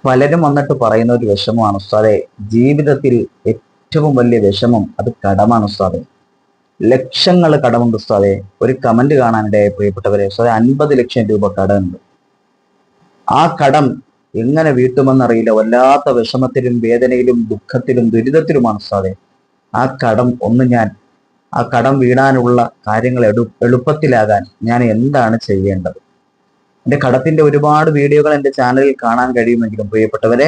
പലരും വന്നിട്ട് പറയുന്ന ഒരു വിഷമമാണ് ഉസ്താദെ, ജീവിതത്തിൽ ഏറ്റവും വലിയ വിഷമം അത് കടമാണ് ഉസ്താദെ. ലക്ഷങ്ങൾ കടമുണ്ട് ഉസ്താദെ. ഒരു കമന്റ് കാണാനിടയായി പ്രിയപ്പെട്ടവരെ, ഉസ്താദെ 50 ലക്ഷം രൂപ കടമുണ്ട്. ആ കടം എങ്ങനെ വീട്ടുമെന്നറിയില്ല. വല്ലാത്ത വിഷമത്തിലും വേദനയിലും ദുഃഖത്തിലും ദുരിതത്തിലുമാണ് ഉസ്താദെ. ആ കടം വീടാനുള്ള കാര്യങ്ങൾ എളുപ്പത്തിലാകാൻ ഞാൻ എന്താണ് ചെയ്യേണ്ടത്? എന്റെ കടത്തിന്റെ ഒരുപാട് വീഡിയോകൾ എന്റെ ചാനലിൽ കാണാൻ കഴിയുമെങ്കിലും പ്രിയപ്പെട്ടവരെ,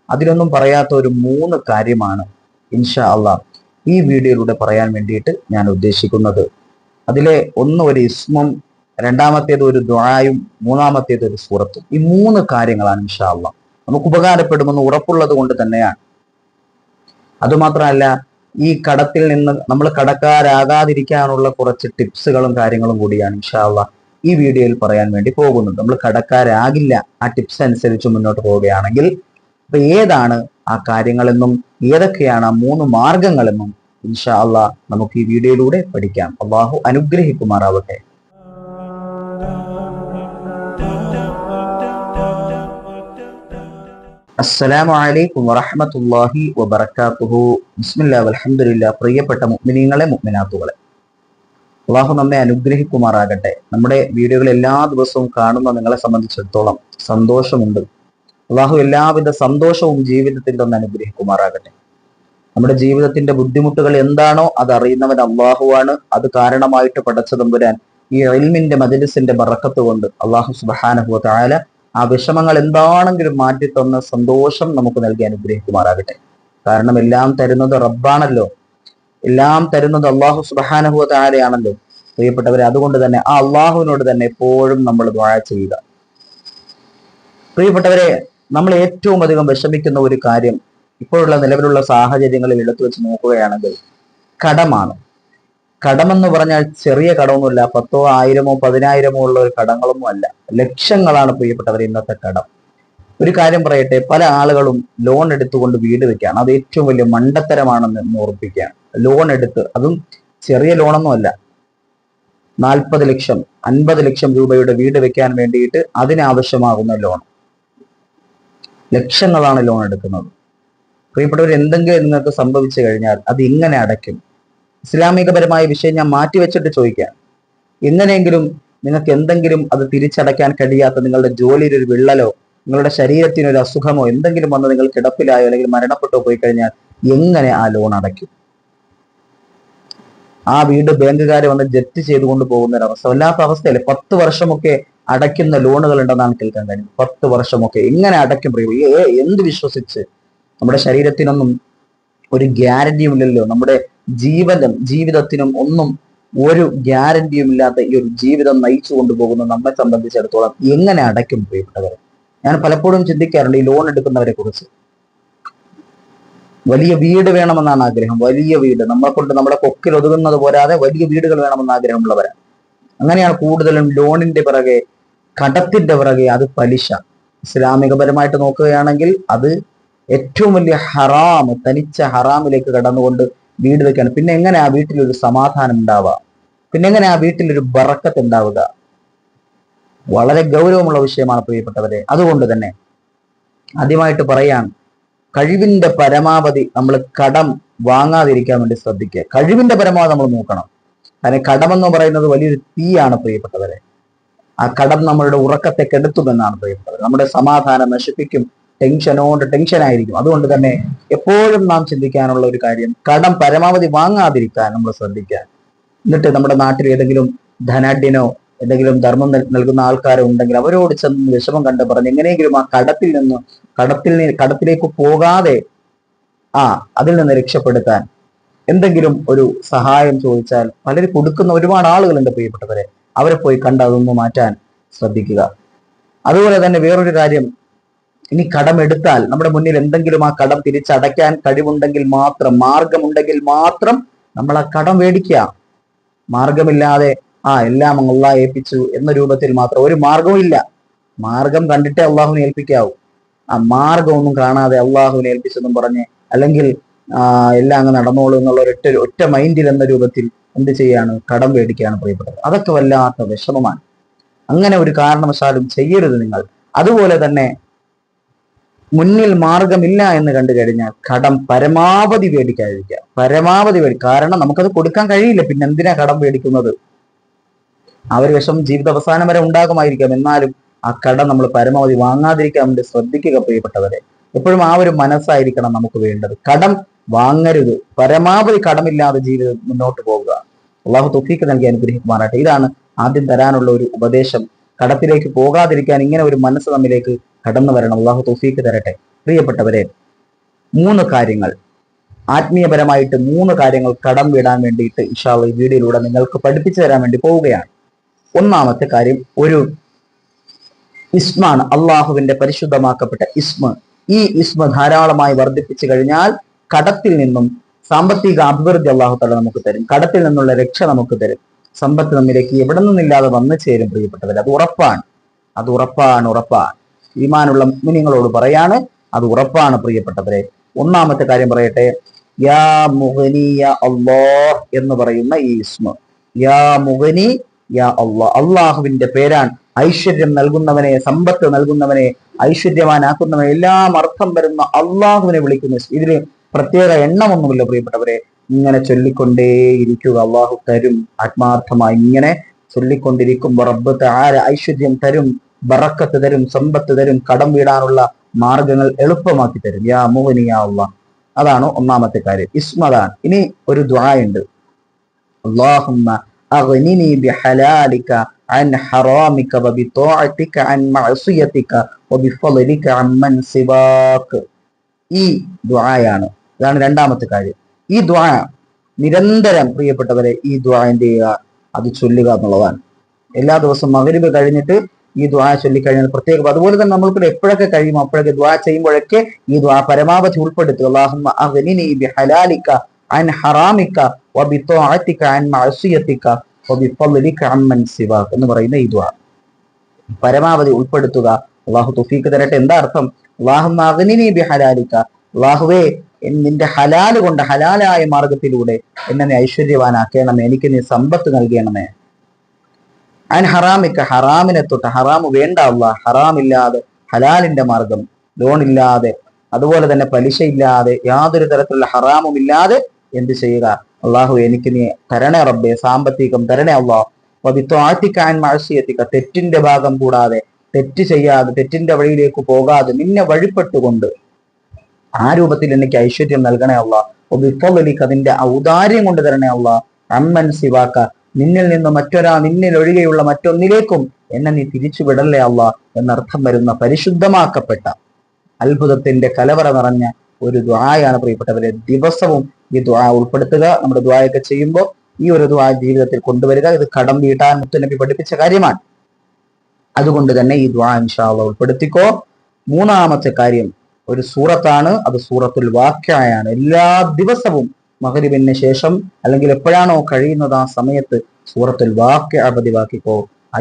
അതിലൊന്നും പറയാത്ത ഒരു 3 കാര്യമാണ് ഇൻഷാ അള്ളാഹ് ഈ വീഡിയോയിലൂടെ പറയാൻ വേണ്ടിയിട്ട് ഞാൻ ഉദ്ദേശിക്കുന്നത്. അതിലെ ഒന്ന് ഒരു ഇസ്മും, രണ്ടാമത്തേത് ഒരു ദുആയും, മൂന്നാമത്തേത് ഒരു സൂറത്തും. ഈ 3 കാര്യങ്ങളാണ് ഇൻഷാ അള്ളാഹ് നമുക്ക് ഉപകാരപ്പെടുമെന്ന് ഉറപ്പുള്ളത് കൊണ്ട് തന്നെയാണ്. അതുമാത്രമല്ല, ഈ കടത്തിൽ നിന്ന് നമ്മൾ കടക്കാരാകാതിരിക്കാനുള്ള കുറച്ച് ടിപ്സുകളും കാര്യങ്ങളും കൂടിയാണ് ഇൻഷാ അള്ളാഹ് ഈ വീഡിയോയിൽ പറയാൻ വേണ്ടി പോകുന്നത്. നമ്മൾ കടക്കാരാകില്ല ആ ടിപ്സ് അനുസരിച്ച് മുന്നോട്ട് പോവുകയാണെങ്കിൽ. അപ്പൊ ഏതാണ് ആ കാര്യങ്ങളെന്നും ഏതൊക്കെയാണ് ആ 3 മാർഗങ്ങളെന്നും ഇൻഷാ അള്ളാഹ് നമുക്ക് ഈ വീഡിയോയിലൂടെ പഠിക്കാം. അള്ളാഹു അനുഗ്രഹിക്കുമാറാവട്ടെ. അസ്സലാമു അലൈക്കും വറഹ്മത്തുള്ളാഹി വബറകാതുഹു. ബിസ്മില്ലാഹി വൽഹംദുലില്ലാഹ്. പ്രിയപ്പെട്ട മുഅ്മിനീങ്ങളെ, മുഅ്മിനാത്തുകളെ, അള്ളാഹു നമ്മെ അനുഗ്രഹിക്കുമാറാകട്ടെ. നമ്മുടെ വീഡിയോകൾ എല്ലാ ദിവസവും കാണുന്ന നിങ്ങളെ സംബന്ധിച്ചിടത്തോളം സന്തോഷമുണ്ട്. അള്ളാഹു എല്ലാവിധ സന്തോഷവും ജീവിതത്തിൽ ഒന്ന് അനുഗ്രഹിക്കുമാറാകട്ടെ. നമ്മുടെ ജീവിതത്തിന്റെ ബുദ്ധിമുട്ടുകൾ എന്താണോ അത് അറിയുന്നവൻ അള്ളാഹുവാണ്. അത് കാരണമായിട്ട് പടച്ച തമ്പുരാൻ ഈ ഇൽമിന്റെ മജ്‌ലിസിന്റെ ബറക്കത്ത് കൊണ്ട് അള്ളാഹു സുബ്ഹാനഹു വ തആല ആ വിഷമങ്ങൾ എന്താണെങ്കിലും മാറ്റി തന്ന സന്തോഷം നമുക്ക് നൽകി അനുഗ്രഹിക്കുമാറാകട്ടെ. കാരണം എല്ലാം തരുന്നത് റബ്ബാണല്ലോ, എല്ലാം തരുന്നത് അള്ളാഹു സുബ്ഹാനഹു വ തആലയാണല്ലോ പ്രിയപ്പെട്ടവരെ. അതുകൊണ്ട് തന്നെ ആ അള്ളാഹുവിനോട് തന്നെ എപ്പോഴും നമ്മൾ ദുആ ചെയ്യുക. പ്രിയപ്പെട്ടവരെ, നമ്മൾ ഏറ്റവും അധികം വിഷമിക്കുന്ന ഒരു കാര്യം ഇപ്പോഴുള്ള നിലവിലുള്ള സാഹചര്യങ്ങളിൽ എടുത്തു വെച്ച് നോക്കുകയാണെങ്കിൽ കടമാണ്. കടമെന്ന് പറഞ്ഞാൽ ചെറിയ കടമൊന്നുമില്ല. 10,000, 1000, 10,000 ഉള്ള ഒരു കടങ്ങളൊന്നും അല്ല. ലക്ഷങ്ങളാണ് പ്രിയപ്പെട്ടവരെ ഇന്നത്തെ കടം. ഒരു കാര്യം പറയട്ടെ, പല ആളുകളും ലോൺ എടുത്തുകൊണ്ട് വീട് വെക്കുകയാണ്. അത് ഏറ്റവും വലിയ മണ്ടത്തരമാണെന്ന് ഓർപ്പിക്കുകയാണ്. ലോൺ എടുത്ത്, അതും ചെറിയ ലോണൊന്നും അല്ല, 40 ലക്ഷം 50 ലക്ഷം രൂപയുടെ വീട് വെക്കാൻ വേണ്ടിയിട്ട് അതിനാവശ്യമാകുന്ന ലോൺ. ലക്ഷങ്ങളാണ് ലോൺ എടുക്കുന്നത്. പ്രിയപ്പെട്ടവർ, എന്തെങ്കിലും നിങ്ങൾക്ക് സംഭവിച്ചു കഴിഞ്ഞാൽ അത് ഇങ്ങനെ അടയ്ക്കും? ഇസ്ലാമികപരമായ വിഷയം ഞാൻ മാറ്റിവെച്ചിട്ട് ചോദിക്കാം. എങ്ങനെയെങ്കിലും നിങ്ങൾക്ക് എന്തെങ്കിലും അത് തിരിച്ചടയ്ക്കാൻ കഴിയാത്ത നിങ്ങളുടെ ജോലിയിൽ ഒരു വിള്ളലോ നിങ്ങളുടെ ശരീരത്തിന് ഒരു അസുഖമോ എന്തെങ്കിലും വന്ന് നിങ്ങൾ കിടപ്പിലായോ അല്ലെങ്കിൽ മരണപ്പെട്ടോ പോയി കഴിഞ്ഞാൽ എങ്ങനെ ആ ലോൺ അടയ്ക്കും? ആ വീട് ബാങ്കുകാരെ വന്ന് ജപ്തി ചെയ്തുകൊണ്ട് പോകുന്ന ഒരു അവസ്ഥ, വല്ലാത്ത അവസ്ഥയല്ലേ? 10 വർഷമൊക്കെ അടയ്ക്കുന്ന ലോണുകൾ ഉണ്ടെന്നാണ് കേൾക്കാൻ കഴിയും. 10 വർഷമൊക്കെ എങ്ങനെ അടയ്ക്കും? എന്ത് വിശ്വസിച്ച്? നമ്മുടെ ശരീരത്തിനൊന്നും ഒരു ഗ്യാരണ്ടിയും ഇല്ലല്ലോ. നമ്മുടെ ജീവിതത്തിനും ഒന്നും ഒരു ഗ്യാരണ്ടിയും ഇല്ലാത്ത ഈ ഒരു ജീവിതം നയിച്ചു കൊണ്ടുപോകുന്ന നമ്മെ സംബന്ധിച്ചിടത്തോളം എങ്ങനെ അടയ്ക്കും പ്രിയപ്പെട്ടവരെ? ഞാൻ പലപ്പോഴും ചിന്തിക്കാറുണ്ട് ഈ ലോൺ എടുക്കുന്നവരെ കുറിച്ച്. വലിയ വീട് വേണമെന്നാണ് ആഗ്രഹം. വലിയ വീട് നമ്മളെ കൊണ്ട് നമ്മുടെ കൊക്കിൽ ഒതുങ്ങുന്നത് പോരാതെ വലിയ വീടുകൾ വേണമെന്ന് ആഗ്രഹമുള്ളവരാണ്. അങ്ങനെയാണ് കൂടുതലും ലോണിന്റെ പിറകെ, കടത്തിന്റെ പിറകെ. അത് പലിശ. ഇസ്ലാമികപരമായിട്ട് നോക്കുകയാണെങ്കിൽ അത് ഏറ്റവും വലിയ ഹറാം, തനിച്ച ഹറാമിലേക്ക് കടന്നുകൊണ്ട് വീട് വെക്കാണ്. പിന്നെ എങ്ങനെ ആ വീട്ടിലൊരു സമാധാനം ഉണ്ടാവുക? പിന്നെ എങ്ങനെ ആ വീട്ടിലൊരു ബറക്കത്ത് ഉണ്ടാവുക? വളരെ ഗൗരവമുള്ള വിഷയമാണ് പ്രിയപ്പെട്ടവരെ. അതുകൊണ്ട് തന്നെ ആദ്യമായിട്ട് പറയാൻ, കഴിവിന്റെ പരമാവധി നമ്മൾ കടം വാങ്ങാതിരിക്കാൻ വേണ്ടി ശ്രദ്ധിക്കുക. കഴിവിന്റെ പരമാവധി നമ്മൾ നോക്കണം. കാരണം കടമെന്ന് പറയുന്നത് വലിയൊരു തീയാണ് പ്രിയപ്പെട്ടവരെ. ആ കടം നമ്മളുടെ ഉറക്കത്തെ കെടുത്തുമെന്നാണ് പ്രിയപ്പെട്ടവർ. നമ്മുടെ സമാധാനം നശിപ്പിക്കും. ടെൻഷനായിരിക്കും. അതുകൊണ്ട് തന്നെ എപ്പോഴും നാം ചിന്തിക്കാനുള്ള ഒരു കാര്യം, കടം പരമാവധി വാങ്ങാതിരിക്കാൻ നമ്മൾ ശ്രദ്ധിക്കുക. എന്നിട്ട് നമ്മുടെ നാട്ടിൽ ഏതെങ്കിലും ധനാഢ്യനോ എന്തെങ്കിലും ധർമ്മം നൽകുന്ന ആൾക്കാരോ ഉണ്ടെങ്കിൽ അവരോട് ചെന്ന് വിഷമം കണ്ട് പറഞ്ഞ് എങ്ങനെയെങ്കിലും ആ കടത്തിലേക്ക് പോകാതെ അതിൽ നിന്ന് രക്ഷപ്പെടുത്താൻ എന്തെങ്കിലും ഒരു സഹായം ചോദിച്ചാൽ പലരും കൊടുക്കുന്ന ഒരുപാട് ആളുകളുണ്ട് പ്രിയപ്പെട്ടവരെ. അവരെ പോയി കണ്ട് അതൊന്ന് മാറ്റാൻ ശ്രദ്ധിക്കുക. അതുപോലെ തന്നെ വേറൊരു കാര്യം, ഇനി കടമെടുത്താൽ നമ്മുടെ മുന്നിൽ എന്തെങ്കിലും ആ കടം തിരിച്ചടയ്ക്കാൻ കഴിവുണ്ടെങ്കിൽ മാത്രം, മാർഗമുണ്ടെങ്കിൽ മാത്രം നമ്മൾ ആ കടം മേടിക്കുക. മാർഗമില്ലാതെ എല്ലാം അള്ളാഹ് ഏൽപ്പിച്ചു എന്ന രൂപത്തിൽ മാത്രം ഒരു മാർഗവും ഇല്ല. മാർഗം കണ്ടിട്ടേ അള്ളാഹുവിനെ ഏൽപ്പിക്കാവൂ. ആ മാർഗമൊന്നും കാണാതെ അള്ളാഹുവിനെ ഏൽപ്പിച്ചെന്നും പറഞ്ഞ് അല്ലെങ്കിൽ എല്ലാം അങ്ങ് നടന്നോളൂ എന്നുള്ള ഒറ്റ മൈൻഡിൽ എന്ന രൂപത്തിൽ എന്ത് ചെയ്യാണ്? കടം മേടിക്കുകയാണ് പ്രിയപ്പെട്ടത്. അതൊക്കെ വല്ലാത്ത വിഷമമാണ്. അങ്ങനെ ഒരു കാരണവശാലും ചെയ്യരുത് നിങ്ങൾ. അതുപോലെ തന്നെ മുന്നിൽ മാർഗമില്ല എന്ന് കണ്ടു കഴിഞ്ഞാൽ കടം പരമാവധി മേടിക്കാതിരിക്കുക. പരമാവധി കാരണം നമുക്കത് കൊടുക്കാൻ കഴിയില്ല, പിന്നെ എന്തിനാ കടം മേടിക്കുന്നത്? ആ ഒരു വിഷം ജീവിത അവസാനം വരെ ഉണ്ടാകുമായിരിക്കാം. എന്നാലും ആ കടം നമ്മൾ പരമാവധി വാങ്ങാതിരിക്കാൻ വേണ്ടി ശ്രദ്ധിക്കുക പ്രിയപ്പെട്ടവരെ. എപ്പോഴും ആ ഒരു മനസ്സായിരിക്കണം നമുക്ക് വേണ്ടത്. കടം വാങ്ങരുത്, പരമാവധി കടമില്ലാതെ ജീവിതം മുന്നോട്ട് പോകുക. അള്ളാഹു തൗഫീഖ് നൽകി അനുഗ്രഹിക്കുമാറാട്ടെ. ഇതാണ് ആദ്യം തരാനുള്ള ഒരു ഉപദേശം. കടത്തിലേക്ക് പോകാതിരിക്കാൻ ഇങ്ങനെ ഒരു മനസ്സ് നമ്മിലേക്ക് കടന്നു വരണം. അള്ളാഹു തൗഫീഖ് തരട്ടെ. പ്രിയപ്പെട്ടവരെ, 3 കാര്യങ്ങൾ, ആത്മീയപരമായിട്ട് 3 കാര്യങ്ങൾ കടം വിടാൻ വേണ്ടിയിട്ട് ഇൻഷാ അല്ലാഹ് ഈ വീഡിയോയിലൂടെ നിങ്ങൾക്ക് പഠിപ്പിച്ചു തരാൻ വേണ്ടി പോവുകയാണ്. ഒന്നാമത്തെ കാര്യം ഒരു ഇസ്മാണ്, അള്ളാഹുവിന്റെ പരിശുദ്ധമാക്കപ്പെട്ട ഇസ്മ. ഈ ഇസ്മ ധാരാളമായി വർദ്ധിപ്പിച്ചു കഴിഞ്ഞാൽ കടത്തിൽ നിന്നും സാമ്പത്തിക അഭിവൃദ്ധി അള്ളാഹു തആല നമുക്ക് തരും. കടത്തിൽ നിന്നുള്ള രക്ഷ നമുക്ക് തരും. സമ്പത്ത് നമ്മിലേക്ക് എവിടെ നിന്നില്ലാതെ വന്നു ചേരും പ്രിയപ്പെട്ടവർ. അത് ഉറപ്പാണ്, അത് ഉറപ്പാണ്, ഉറപ്പാണ്. ഈമാനുള്ള മുഅ്മിനീങ്ങളോട് പറയാണ്, അത് ഉറപ്പാണ് പ്രിയപ്പെട്ടവരെ. ഒന്നാമത്തെ കാര്യം പറയട്ടെ, യാ മുഗ്നി യാ അല്ലാഹ് എന്ന് പറയുന്ന ഈ ഇസ്മ. യാ മുഗ്നി യാ അല്ലാഹ്, അള്ളാഹുവിന്റെ പേരാണ്. ഐശ്വര്യം നൽകുന്നവനെ, സമ്പത്ത് നൽകുന്നവനെ, ഐശ്വര്യവാനാക്കുന്നവനെ, എല്ലാം അർത്ഥം വരുന്ന അള്ളാഹുവിനെ വിളിക്കുന്ന ഇതില് പ്രത്യേക എണ്ണമൊന്നുമില്ല പ്രിയപ്പെട്ടവരെ. ഇങ്ങനെ ചൊല്ലിക്കൊണ്ടേയിരിക്കുക, അള്ളാഹു തരും. ആത്മാർത്ഥമായി ഇങ്ങനെ ചൊല്ലിക്കൊണ്ടിരിക്കുമ്പോൾ റബ്ബ് തആല ഐശ്വര്യം തരും, ബറക്കത്ത് തരും, സമ്പത്ത് തരും, കടം വീടാനുള്ള മാർഗങ്ങൾ എളുപ്പമാക്കി തരും. യാ മുഗ്നി യാ അല്ലാഹ്, അതാണ് ഒന്നാമത്തെ കാര്യം. ഇസ്മതാണ്. ഇനി ഒരു ദുആ ഉണ്ട്. അല്ലാഹുമ്മ അഗ്നിനി ബിഹലാലിക അൻ ഹറാമിക വബിത്വാഅതിക അൻ മഅസിയതിക വബിഫളിക അമ്മൻ സിവാക്. ഈ ദുആയാണ്. ഇതാണ് രണ്ടാമത്തെ കാര്യം. ഈ ദുആ നിരന്തരം പ്രിയപ്പെട്ടവരെ ഈ ദുആ എന്ത് ചെയ്യുക, അത് ചൊല്ലുക എന്നുള്ളതാണ്. എല്ലാ ദിവസവും മഗ്രിബ് കഴിഞ്ഞിട്ട് ഈ ദുആ ചൊല്ലിക്കഴിഞ്ഞാൽ പ്രത്യേകം. അതുപോലെ തന്നെ നമ്മൾക്ക് എപ്പോഴൊക്കെ കഴിയുമോ അപ്പോഴൊക്കെ ദുആ ചെയ്യുമ്പോഴൊക്കെ ഈ ദുആ പരമാവധി ഉൾപ്പെടുത്തുക. അല്ലാഹുമ്മ അഗ്നിനി ബിഹലാലിക അൻ ഹറാമിക വബിത്വാഅതിക അൻ മഅസിയതിക വബിഫളിക അമ്മൻ സിവാക് എന്ന് പറയുന്ന ഈ ദുആ പരമാവധി ഉൾപ്പെടുത്തുക. അള്ളാഹു തൗഫീഖ് തരട്ടെ. എന്താ അർത്ഥം? അല്ലാഹുമ്മ അഗ്നിനി ബിഹലാലിക, അല്ലാഹുവേ നിന്റെ ഹലാല് കൊണ്ട്, ഹലാലായ മാർഗത്തിലൂടെ എന്നെ നീ ഐശ്വര്യവാനാക്കണമേ, എനിക്ക് നീ സമ്പത്ത് നൽകണമേ. അൻ ഹറാമിക്ക, ഹറാമിനെ തൊട്ട്, ഹറാമ് വേണ്ട അല്ലാഹ്, ഹറാമില്ലാതെ ഹലാലിന്റെ മാർഗം, ലോണില്ലാതെ, അതുപോലെ തന്നെ പലിശ ഇല്ലാതെ, യാതൊരു തരത്തിലുള്ള ഹറാമും ഇല്ലാതെ എന്ത് ചെയ്യുക, അള്ളാഹു എനിക്ക് നീ തരണേ റബ്ബേ, സാമ്പത്തികം തരണേ അല്ലാഹ്. വബിത്വാഅതിക അൻ മഅസിയതിക, തെറ്റിന്റെ ഭാഗം കൂടാതെ, തെറ്റ് ചെയ്യാതെ, തെറ്റിന്റെ വഴിയിലേക്ക് പോകാതെ, നിന്നെ വഴിപ്പെട്ടുകൊണ്ട് ആ രൂപത്തിൽ എനിക്ക് ഐശ്വര്യം നൽകണേ അല്ലാഹ്. വബിഫളിക, നിന്റെ ഔദാര്യം കൊണ്ട് തരണേ അല്ലാഹ്. അമ്മൻ സിവാക, നിന്നിൽ നിന്ന് നിന്നിൽ ഒഴികെയുള്ള മറ്റൊന്നിലേക്കും എന്നെ നീ തിരിച്ചു വിടല്ലേ അല്ലാഹ് എന്നർത്ഥം വരുന്ന പരിശുദ്ധമാക്കപ്പെട്ട അത്ഭുതത്തിന്റെ കലവറ നിറഞ്ഞ ഒരു ദുആയാണ് പ്രിയപ്പെട്ടവരെ. ദിവസവും ഈ ദുആ ഉൾപ്പെടുത്തുക. നമ്മുടെ ദുആയൊക്കെ ചെയ്യുമ്പോൾ ഈ ഒരു ദുആ ജീവിതത്തിൽ കൊണ്ടുവരിക. ഇത് കടം വീട്ടാൻ മുത്തുനബി പഠിപ്പിച്ച കാര്യമാണ്. അതുകൊണ്ട് തന്നെ ഈ ദുആ ഇൻഷാ അല്ലാഹ് ഉൾപ്പെടുത്തിക്കോ. മൂന്നാമത്തെ കാര്യം ഒരു സൂറത്താണ്, അത് സൂറത്തുൽ വാഖിഅയാണ്. എല്ലാ ദിവസവും മഗ്രിബിന് ശേഷം അല്ലെങ്കിൽ എപ്പോഴാണോ കഴിയുന്നത് ആ സമയത്ത് സൂറത്തുൽ വാഖിഅ പതിവാക്കിക്കോ.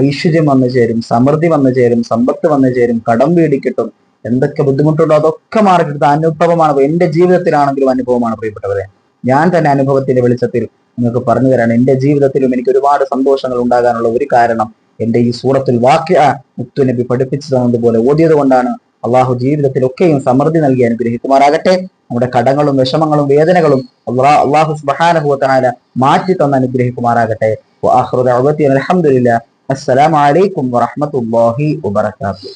ഐശ്വര്യം വന്നു ചേരും, സമൃദ്ധി വന്നു ചേരും, സമ്പത്ത് വന്നു ചേരും, കടം വീടി കിട്ടും. എന്തൊക്കെ ബുദ്ധിമുട്ടുണ്ടോ അതൊക്കെ മാറി കിട്ടുന്ന അനുഭവമാണ്. എന്റെ ജീവിതത്തിലാണെങ്കിലും അനുഭവമാണ് പ്രിയപ്പെട്ടവരെ. ഞാൻ തന്നെ അനുഭവത്തിന്റെ വെളിച്ചത്തിൽ നിങ്ങൾക്ക് പറഞ്ഞു തരാണ്. എന്റെ ജീവിതത്തിലും എനിക്ക് ഒരുപാട് സന്തോഷങ്ങൾ ഉണ്ടാകാനുള്ള ഒരു കാരണം എന്റെ ഈ സൂറത്തുൽ വാഖിഅ മുത്തുനബി പഠിപ്പിച്ചു തന്നതുപോലെ ഓതിയത് കൊണ്ടാണ്. അള്ളാഹു ജീവിതത്തിലൊക്കെയും സമൃദ്ധി നൽകി അനുഗ്രഹിക്കുമാറാകട്ടെ. നമ്മുടെ കടങ്ങളും വിഷമങ്ങളും വേദനകളും അള്ളാഹു സുബ്ഹാനഹു വ തആല മാറ്റി തന്ന് അനുഗ്രഹിക്കുമാറാകട്ടെ. വആഖിറു ദഅവതി അൽഹംദുലില്ലാഹ്. അസ്സലാമു അലൈക്കും വറഹ്മത്തുള്ളാഹി വബറകാതുഹു.